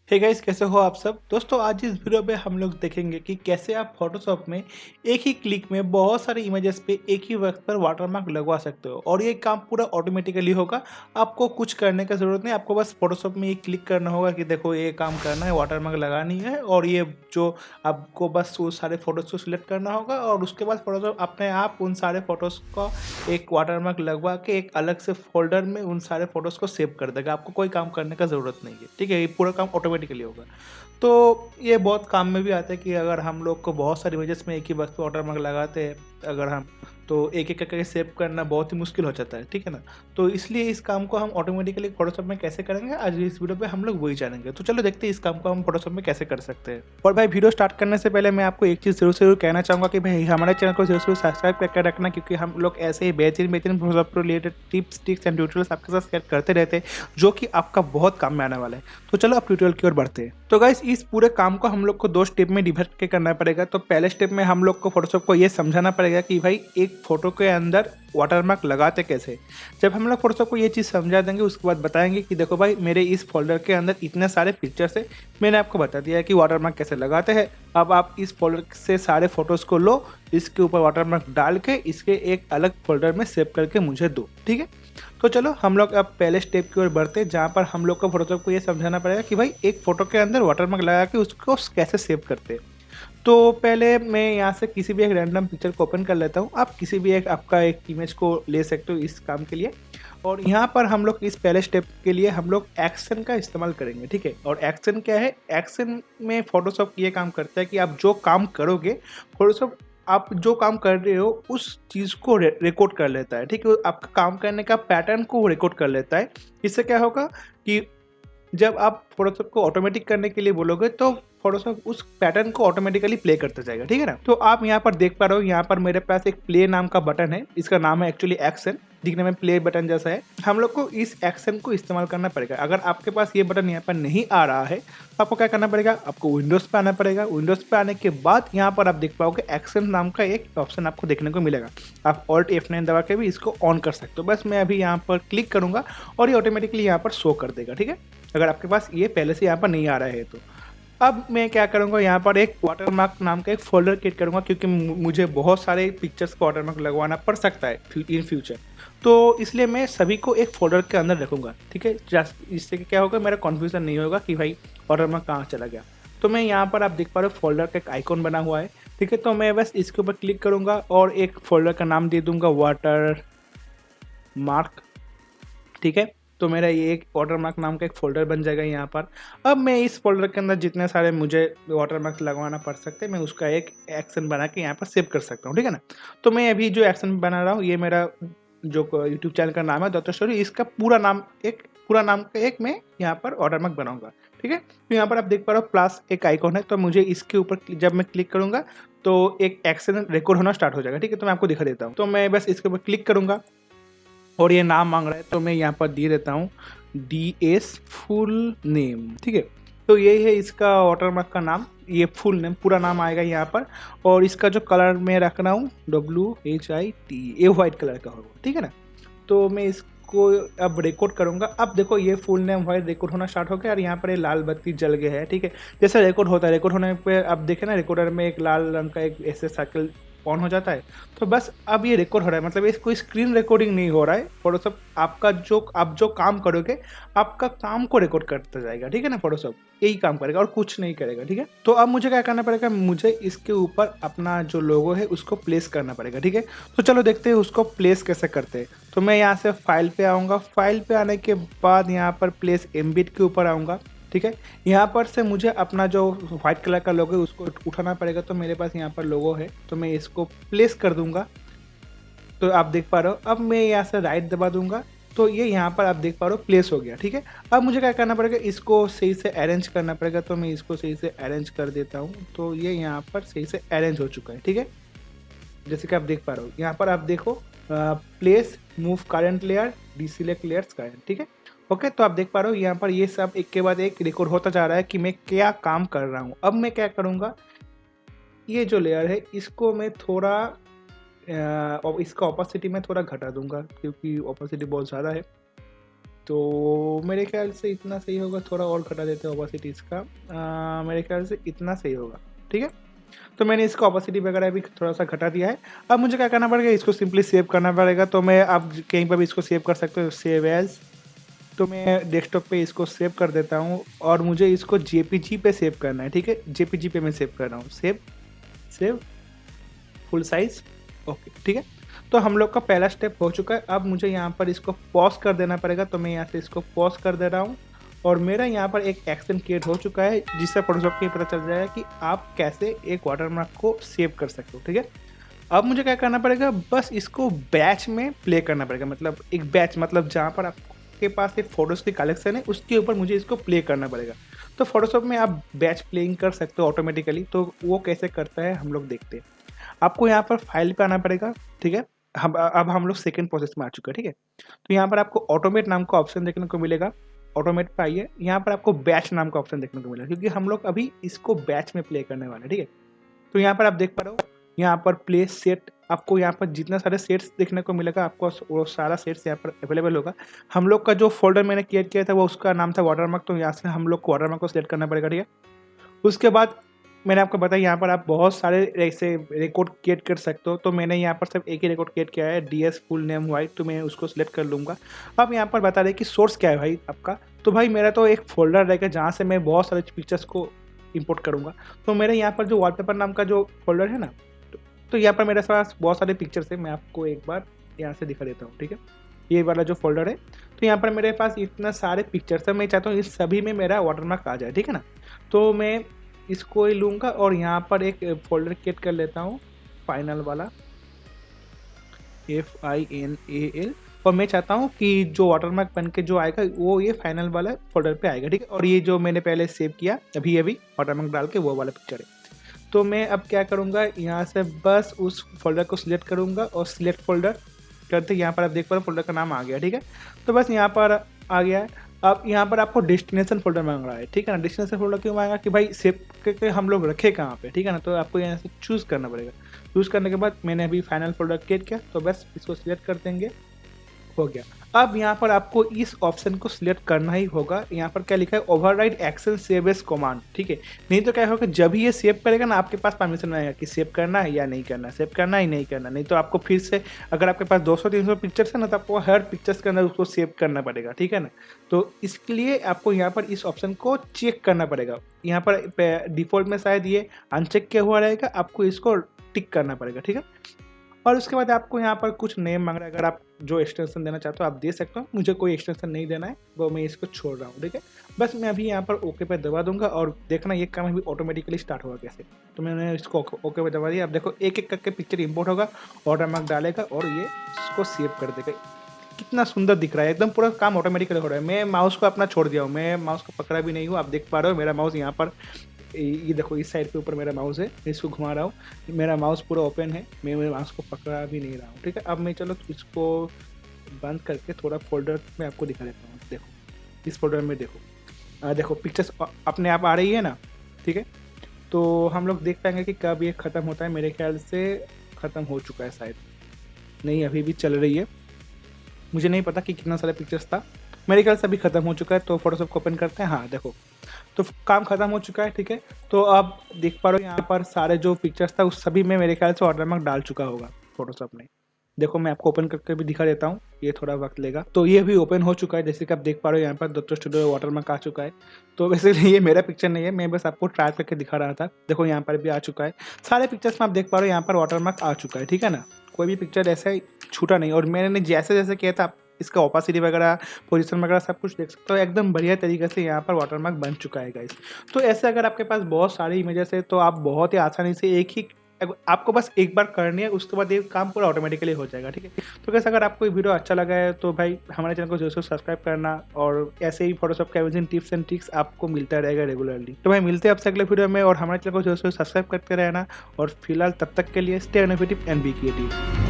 Hey guys, कैसे हो आप सब दोस्तों। आज इस वीडियो में हम लोग देखेंगे कि कैसे आप फोटोशॉप में एक ही क्लिक में बहुत सारे इमेजेस पे एक ही वक्त पर वाटरमार्क लगवा सकते हो और ये काम पूरा ऑटोमेटिकली होगा। आपको कुछ करने की ज़रूरत नहीं, आपको बस फोटोशॉप में ये क्लिक करना होगा कि देखो ये काम करना है, वाटरमार्क लगानी है और ये जो आपको बस वो सारे फोटोज़ को सिलेक्ट करना होगा और उसके बाद फोटोशॉप अपने आप उन सारे फोटोज़ का एक वाटरमार्क लगवा के एक अलग से फोल्डर में उन सारे फोटोज़ को सेव कर देगा। आपको कोई काम करने का ज़रूरत नहीं है, ठीक है। ये पूरा काम ऑटोमेटिकली होगा। तो ये बहुत काम में भी आता है कि अगर हम लोग को बहुत सारी इमेजेस में एक ही वक्त वाटरमार्क लगाते हैं, अगर हम तो एक एक करके सेव करना बहुत ही मुश्किल हो जाता है, ठीक है ना। तो इसलिए इस काम को हम ऑटोमेटिकली फोटोशॉप में कैसे करेंगे, आज इस वीडियो पे हम लोग वही जानेंगे। तो चलो देखते हैं इस काम को हम फोटोशॉप में कैसे कर सकते हैं। और भाई, वीडियो स्टार्ट करने से पहले मैं आपको एक चीज़ जरूर कहना चाहूँगा कि भाई हमारे चैनल को जरूर सब्सक्राइब करके रखना, क्योंकि हम लोग ऐसे ही बेहतरीन Photoshop related tips tricks and tutorials आपके साथ शेयर करते रहते हैं, जो कि आपका बहुत काम में आने वाला है। तो चलो अब ट्यूटोरियल की ओर बढ़ते हैं। तो गाइस, इस पूरे काम को हम लोग को दो स्टेप में डिवाइड करके करना पड़ेगा। तो पहले स्टेप में हम लोग को फोटोशॉप को ये समझाना पड़ेगा कि भाई एक फोटो के अंदर वाटरमार्क लगाते कैसे। जब हम लोग फोटोशॉप को ये चीज़ समझा देंगे, उसके बाद बताएंगे कि देखो भाई, मेरे इस फोल्डर के अंदर इतने सारे पिक्चर्स है, मैंने आपको बता दिया है कि वाटरमार्क कैसे लगाते हैं। अब आप इस फोल्डर से सारे फोटोज़ को लो, इसके ऊपर वाटरमार्क डाल के इसके एक अलग फोल्डर में सेव करके मुझे दो, ठीक है। तो चलो हम लोग अब पहले स्टेप की ओर बढ़ते हैं, जहाँ पर हम लोग को फोटोशॉप को ये समझाना पड़ेगा कि भाई एक फ़ोटो के अंदर वाटरमार्क लगा के उसको कैसे सेव करते हैं। तो पहले मैं यहाँ से किसी भी एक रैंडम पिक्चर को ओपन कर लेता हूँ। आप किसी भी एक आपका एक इमेज को ले सकते हो इस काम के लिए। और यहाँ पर हम लोग इस पहले स्टेप के लिए हम लोग एक्शन का इस्तेमाल करेंगे, ठीक है। और एक्शन क्या है? एक्शन में फोटोशॉप ये काम करता है कि आप जो काम करोगे, फोटोशॉप आप जो काम कर रहे हो उस चीज़ को रिकॉर्ड कर लेता है, ठीक है। आपका काम करने का पैटर्न को रिकॉर्ड कर लेता है। इससे क्या होगा कि जब आप फोटोशॉप को ऑटोमेटिक करने के लिए बोलोगे तो फोटोशॉप उस पैटर्न को ऑटोमेटिकली प्ले करता जाएगा, ठीक है ना। तो आप यहाँ पर देख पा रहे हो, यहाँ पर मेरे पास एक प्ले नाम का बटन है। इसका नाम है एक्चुअली एक्शन, दिखने में प्ले बटन जैसा है। हम लोग को इस एक्शन को इस्तेमाल करना पड़ेगा। अगर आपके पास ये बटन यहाँ पर नहीं आ रहा है तो आपको क्या करना पड़ेगा? आपको विंडोज़ पे आना पड़ेगा। विंडोज़ पे आने के बाद यहाँ पर आप देख पाओगे एक्शन नाम का एक ऑप्शन आपको देखने को मिलेगा। आप Alt F9 दबा के भी इसको ऑन कर सकते हो। बस मैं अभी यहाँ पर क्लिक करूँगा और ये ऑटोमेटिकली यहाँ पर शो कर देगा, ठीक है, अगर आपके पास ये पहले से यहाँ पर नहीं आ रहा है तो। अब मैं क्या करूँगा, यहाँ पर एक वाटरमार्क नाम का एक फोल्डर क्रिएट करूँगा, क्योंकि मुझे बहुत सारे पिक्चर्स को वाटरमार्क लगवाना पड़ सकता है इन फ्यूचर। तो इसलिए मैं सभी को एक फोल्डर के अंदर रखूँगा, ठीक है। इससे क्या होगा, मेरा कन्फ्यूज़न नहीं होगा कि भाई वाटरमार्क कहाँ चला गया। तो मैं यहाँ पर आप देख पा रहे हो फोल्डर का एक आइकॉन बना हुआ है, ठीक है। तो मैं बस इसके ऊपर क्लिक करूँगा और एक फोल्डर का नाम दे दूँगा वाटर मार्क, ठीक है। तो मेरा ये एक वाटरमार्क नाम का एक फ़ोल्डर बन जाएगा यहाँ पर। अब मैं इस फ़ोल्डर के अंदर जितने सारे मुझे वाटरमार्क लगवाना पड़ सकते हैं, मैं उसका एक एक्शन बना के यहाँ पर सेव कर सकता हूँ, ठीक है ना। तो मैं अभी जो एक्शन बना रहा हूँ, ये मेरा जो यूट्यूब चैनल का नाम है दत्ता स्टोरी, इसका पूरा नाम का एक मैं यहाँ पर वाटरमार्क बनाऊँगा, ठीक है। तो यहाँ पर आप देख पा रहे हो प्लस एक आइकॉन है, तो मुझे इसके ऊपर जब मैं क्लिक करूँगा तो एक एक्शन रिकॉर्ड होना स्टार्ट हो जाएगा, ठीक है। तो मैं आपको दिखा देता हूँ। तो मैं बस इसके ऊपर क्लिक करूँगा और ये नाम मांग रहा है, तो मैं यहाँ पर दे देता हूँ DS फुल नेम, ठीक है। तो यही है इसका वाटरमार्क का नाम, ये फुल नेम पूरा नाम आएगा यहाँ पर। और इसका जो कलर मैं रख रहा हूँ WHIT, ये वाइट कलर का होगा, ठीक है ना। तो मैं इसको अब रिकॉर्ड करूँगा। अब देखो ये फुल नेम वाइट रिकॉर्ड होना स्टार्ट हो गया और यहाँ पर ये लाल बत्ती जल गया है, ठीक है। जैसे रिकॉर्ड होता है, रिकॉर्ड होने पे अब देखे ना, रिकॉर्डर में एक लाल रंग का एक ऐसे सर्कल ऑन हो जाता है। तो बस अब ये रिकॉर्ड हो रहा है, मतलब ये कोई स्क्रीन रिकॉर्डिंग नहीं हो रहा है। फोटोशॉप आपका आप जो काम करोगे, आपका काम को रिकॉर्ड करता जाएगा, ठीक है ना। फोटोशॉप यही काम करेगा और कुछ नहीं करेगा, ठीक है। तो अब मुझे क्या करना पड़ेगा, मुझे इसके ऊपर अपना जो लोगो है उसको प्लेस करना पड़ेगा, ठीक है। तो चलो देखते हैं उसको प्लेस कैसे करते हैं। तो मैं यहाँ से फाइल पे आऊँगा, फाइल पे आने के बाद यहाँ पर प्लेस एम्बिट के ऊपर आऊँगा, ठीक है। यहाँ पर से मुझे अपना जो व्हाइट कलर का लोगो है उसको उठाना पड़ेगा। तो मेरे पास यहाँ पर लोगो है, तो मैं इसको प्लेस कर दूंगा। तो आप देख पा रहे हो, अब मैं यहाँ से राइट दबा दूंगा, तो ये यहाँ पर आप देख पा रहे हो प्लेस हो गया, ठीक है। अब मुझे क्या करना पड़ेगा, इसको सही से अरेंज करना पड़ेगा। तो मैं इसको सही से अरेंज कर देता हूँ, तो ये यहाँ पर सही से अरेंज हो चुका है, ठीक है। जैसे कि आप देख पा रहे हो, यहाँ पर आप देखो place move current layer deselect layers current, ठीक है। ओके, तो आप देख पा रहे हो यहाँ पर ये सब एक के बाद एक रिकॉर्ड होता जा रहा है कि मैं क्या काम कर रहा हूँ। अब मैं क्या करूँगा, ये जो लेयर है इसको मैं थोड़ा और इसका ऑपोसिटी में थोड़ा घटा दूंगा, क्योंकि ऑपोसिटी बहुत ज़्यादा है। तो मेरे ख्याल से इतना सही होगा, थोड़ा और घटा देते हैं ओपेसिटी इसका। मेरे ख्याल से इतना सही होगा, ठीक है। तो मैंने इसका ओपेसिटी वगैरह भी थोड़ा सा घटा दिया है। अब मुझे क्या करना पड़ेगा, इसको सिंपली सेव करना पड़ेगा। तो मैं अब कहीं पर भी इसको सेव कर सकते हो, सेव एज। तो मैं डेस्कटॉप पे इसको सेव कर देता हूँ और मुझे इसको जेपीजी पे सेव करना है, ठीक है। जेपीजी पे मैं सेव कर रहा हूँ, सेव फुल साइज, ओके, ठीक है। तो हम लोग का पहला स्टेप हो चुका है। अब मुझे यहाँ पर इसको पॉज कर देना पड़ेगा। तो मैं यहाँ से इसको पॉज कर दे रहा हूँ और मेरा यहाँ पर एक एक्शन क्रिएट हो चुका है, जिससे फोटोशॉप को पता चल जाएगा कि आप कैसे एक वाटरमार्क को सेव कर सकते हो, ठीक है। अब मुझे क्या करना पड़ेगा, बस इसको बैच में प्ले करना पड़ेगा। मतलब एक बैच, मतलब जहाँ पर आपके पास एक फ़ोटोज़ की कलेक्शन है, उसके ऊपर मुझे इसको प्ले करना पड़ेगा। तो फोटोशॉप में आप बैच प्लेइंग कर सकते हो ऑटोमेटिकली। तो वो कैसे करता है हम लोग देखते हैं। आपको यहाँ पर फाइल पे आना पड़ेगा, ठीक है। अब हम लोग सेकंड प्रोसेस में आ चुके हैं, ठीक है। तो यहाँ पर आपको ऑटोमेट नाम का ऑप्शन देखने को मिलेगा। ऑटोमेट पे आइए, यहाँ पर आपको बैच नाम का ऑप्शन देखने को मिलेगा, क्योंकि हम लोग अभी इसको बैच में प्ले करने वाले हैं, ठीक है। तो यहाँ पर आप देख पा रहे हो, यहाँ पर प्ले सेट, आपको यहाँ पर जितना सारे सेट्स देखने को मिलेगा, आपको वो सारा सेट्स यहाँ पर अवेलेबल होगा। हम लोग का जो फोल्डर मैंने क्रिएट किया था वो उसका नाम था वाटरमार्क। तो यहाँ से हम लोग को वाटरमार्क को सिलेक्ट करना पड़ेगा, ठीक है। उसके बाद मैंने आपको बताया यहाँ पर आप बहुत सारे ऐसे रिकॉर्ड क्रिएट कर सकते हो। तो मैंने यहाँ पर सिर्फ एक ही रिकॉर्ड क्रिएट किया है, DS फुल नेम वाइट। तो मैं उसको सिलेक्ट कर लूँगा। अब यहाँ पर बता रहे कि सोर्स क्या है भाई आपका। तो भाई मेरा तो एक फोल्डर रहेगा जहाँ से मैं बहुत सारे पिक्चर्स को इंपोर्ट करूँगा। तो मेरे यहाँ पर जो वॉलपेपर नाम का जो फोल्डर है ना, तो यहाँ पर मेरे पास बहुत सारे पिक्चर्स है। मैं आपको एक बार यहाँ से दिखा देता हूँ, ठीक है। ये वाला जो फोल्डर है, तो यहाँ पर मेरे पास इतना सारे पिक्चर्स है। मैं चाहता हूँ इस सभी में मेरा वाटरमार्क आ जाए, ठीक है ना। तो मैं इसको ही लूँगा और यहाँ पर एक फोल्डर क्रिएट कर लेता हूँ, फाइनल वाला, FINAL। और मैं चाहता हूँ कि जो वाटरमार्क बन के जो आएगा वो ये फाइनल वाला फोल्डर पे आएगा, ठीक है। और ये जो मैंने पहले सेव किया अभी वाटरमार्क डाल के, वो वाला पिक्चर है। तो मैं अब क्या करूँगा, यहाँ से बस उस फोल्डर को सिलेक्ट करूँगा और सिलेक्ट फोल्डर करते यहाँ पर आप देख पा रहे फोल्डर का नाम आ गया, ठीक है। तो बस यहाँ पर आ गया है। अब यहाँ पर आपको डेस्टिनेशन फोल्डर मांग रहा है, ठीक है ना। डेस्टिनेशन फोल्डर क्यों मांगा कि भाई सेव करके हम लोग रखे कहाँ पे, ठीक है ना। तो आपको यहाँ से चूज़ करना पड़ेगा। चूज़ करने के बाद मैंने अभी फाइनल फोल्डर क्रिएट किया, तो बस इसको सिलेक्ट कर देंगे, हो गया। अब यहाँ पर आपको इस ऑप्शन को सिलेक्ट करना ही होगा। यहाँ पर क्या लिखा है, override action save as command, ठीक है। नहीं तो क्या होगा, जब ही ये सेव करेगा ना, आपके पास परमिशन आएगा कि सेव करना है या नहीं करना, सेव करना है नहीं करना। नहीं तो आपको फिर से, अगर आपके पास 200-300 पिक्चर्स है ना, तो आपको हर पिक्चर्स के अंदर उसको सेव करना पड़ेगा, ठीक है ना। तो इसके लिए आपको यहाँ पर इस ऑप्शन को चेक करना पड़ेगा। यहाँ पर डिफॉल्ट में शायद ये अनचेक किया हुआ रहेगा, आपको इसको टिक करना पड़ेगा, ठीक है। और उसके बाद आपको यहाँ पर कुछ नेम मांग रहा है। अगर आप जो एक्सटेंशन देना चाहते हो आप दे सकते हो। मुझे कोई एक्सटेंशन नहीं देना है, वो मैं इसको छोड़ रहा हूँ, ठीक है। बस मैं अभी यहाँ पर ओके पे दबा दूंगा और देखना ये काम अभी ऑटोमेटिकली स्टार्ट होगा कैसे। तो मैंने इसको ओके पे दबा दिया। अब देखो एक एक करके पिक्चर इंपोर्ट होगा, वाटरमार्क डालेगा और ये इसको सेव कर देगा। कितना सुंदर दिख रहा है, एकदम पूरा काम ऑटोमेटिकली हो रहा है। मैं माउस को अपना छोड़ दिया हूँ, मैं माउस को पकड़ा भी नहीं हूँ। आप देख पा रहे हो मेरा माउस यहाँ पर, ये देखो इस साइड पे ऊपर मेरा माउस है, इसको घुमा रहा हूँ। मेरा माउस पूरा ओपन है, मैं मेरे माउस को पकड़ा भी नहीं रहा हूँ, ठीक है। अब मैं चलो इसको बंद करके थोड़ा फोल्डर में आपको दिखा देता हूँ। देखो इस फोल्डर में देखो, देखो पिक्चर्स अपने आप आ रही है ना, ठीक है। तो हम लोग देख पाएंगे कि कब ये ख़त्म होता है। मेरे ख्याल से ख़त्म हो चुका है शायद, नहीं अभी भी चल रही है। मुझे नहीं पता कि कितना सारा पिक्चर्स था, मेरे ख्याल से अभी ख़त्म हो चुका है। तो फोटोशॉप को ओपन करते हैं। हाँ देखो, तो काम ख़त्म हो चुका है, ठीक है। तो अब देख पा रहे हो यहाँ पर सारे जो पिक्चर्स था उस सभी में मेरे ख्याल से वाटरमार्क डाल चुका होगा फोटोशॉप ने। देखो मैं आपको ओपन करके भी दिखा देता हूँ, ये थोड़ा वक्त लेगा। तो ये भी ओपन हो चुका है, जैसे कि आप देख पा रहे हो यहाँ पर दत्तो स्टूडियो वाटरमार्क आ चुका है। तो बेसिकली ये मेरा पिक्चर नहीं है, मैं बस आपको ट्राई करके दिखा रहा था। देखो यहाँ पर भी आ चुका है, सारे पिक्चर्स में आप देख पा रहे हो यहाँ पर वाटरमार्क आ चुका है, ठीक है ना। कोई भी पिक्चर ऐसा छूटा नहीं। और मैंने जैसे जैसे किया था, इसका ओपेसिटी वगैरह, पोजीशन वगैरह सब कुछ देख सकते हो। एकदम बढ़िया तरीके से यहाँ पर वाटरमार्क बन चुका है गाइस। तो ऐसे अगर आपके पास बहुत सारी इमेजेस है तो आप बहुत ही आसानी से एक ही, आपको बस एक बार करनी है, उसके बाद ये काम पूरा ऑटोमेटिकली हो जाएगा, ठीक है। तो कैसे अगर आपको ये वीडियो अच्छा लगा है तो भाई हमारे चैनल को जरूर से सब्सक्राइब करना, और ऐसे ही फोटोशॉप के अमेजिंग टिप्स एंड ट्रिक्स आपको मिलता रहेगा रेगुलरली। तो भाई मिलते हैं आपसे अगले वीडियो में, और हमारे चैनल को जरूर से सब्सक्राइब करते रहना। और फिलहाल तब तक के लिए stay innovative and be creative.